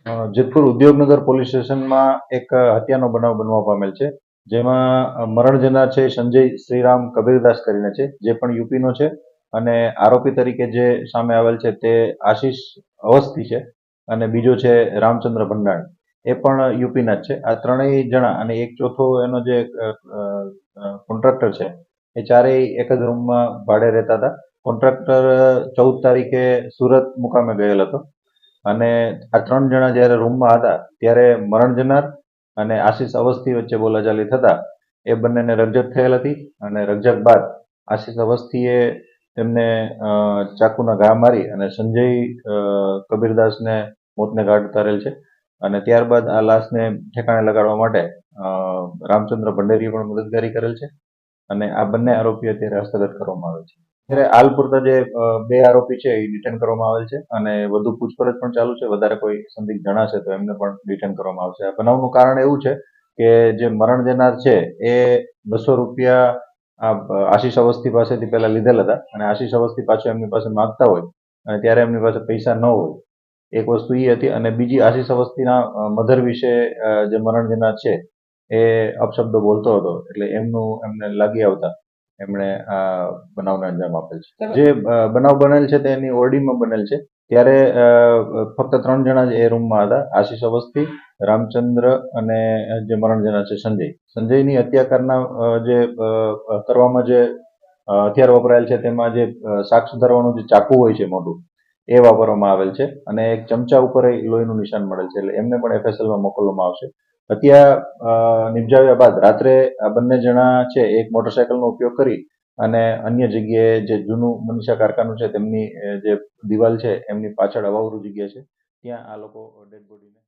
Jetpur Udyognagar police સ્ટેશનમાં એક હત્યાનો બનાવ બનવા પામેલ છે, જેમાં મરણ જનાર છે સંજય શ્રીરામ કબીરદાસ કરીને છે, જે પણ યુપીનો છે, અને આરોપી તરીકે જે સામે આવેલ છે તે આશીષ અવસ્થી છે, અને બીજો છે રામચંદ્ર ભંડાણી, એ પણ યુપીના જ છે. આ ત્રણેય જણા અને એક ચોથો એનો જે કોન્ટ્રાક્ટર છે, એ ચારેય એક જ રૂમમાં ભાડે રહેતા હતા. કોન્ટ્રાક્ટર 14 તારીખે સુરત મુકામે ગયેલ હતો, અને આ ત્રણ જણા જ્યારે રૂમમાં હતા ત્યારે મરણ જનાર અને આશીષ અવસ્થી વચ્ચે બોલાચાલી થતા એ બંનેને રકઝક થયેલ હતી, અને રકઝક બાદ આશીષ અવસ્થીએ તેમને ચાકુના ઘા મારી અને સંજય કબીરદાસને મોતને ઘાટ ઉતારેલ છે. અને ત્યારબાદ આ લાશને ઠેકાણે લગાડવા માટે રામચંદ્ર ભંડેરીએ પણ મદદગારી કરેલ છે, અને આ બંને આરોપી અત્યારે હસ્તગત કરવામાં આવે છે. ત્યારે હાલ પૂરતા જે બે આરોપી છે એ ડિટેન કરવામાં આવેલ છે, અને વધુ પૂછપરછ પણ ચાલુ છે. વધારે કોઈ સંદિગ્ધ જણાશે તો એમને પણ ડિટેન કરવામાં આવશે. આ બનાવનું કારણ એવું છે કે જે મરણ જનાર છે એ 200 રૂપિયા આશીષ અવસ્થી પાસેથી પહેલા લીધેલ હતા, અને આશીષ અવસ્થી પાછો એમની પાસે માંગતા હોય અને ત્યારે એમની પાસે પૈસા ન હોય, એક વસ્તુ એ હતી. અને બીજી, આશીષ અવસ્થીના મધર વિશે જે મરણ જનાર છે એ અપશબ્દો બોલતો હતો, એટલે એમને લાગી આવતા એમણે આ બનાવને અંજામ આપેલ છે. જે બનાવ બનેલ છે તે એની ઓરડીમાં બનેલ છે. ત્યારે ફક્ત 3 જણા જ એ રૂમમાં હતા: આશીષ અવસ્થી, રામચંદ્ર અને જે મરણ જનાર છે સંજય. સંજયની હત્યા કરવામાં જે હથિયાર વપરાયેલ છે તેમાં જે શાક સુધારવાનું જે ચાકુ હોય છે મોટું, એ વાપરવામાં આવેલ છે, અને એક ચમચા ઉપર લોહીનું નિશાન મળેલ છે, એટલે એમને પણ એફએસએલમાં મોકલવામાં આવશે. હત્યા નિપજાવ્યા બાદ રાત્રે આ બંને જણા છે એક મોટરસાયકલનો ઉપયોગ કરી અને અન્ય જગ્યાએ જે જૂનું મનીષા કારખાનું છે તેમની જે દિવાલ છે એમની પાછળ અવાવરૂ જગ્યા છે, ત્યાં આ લોકો ડેડ બોડીને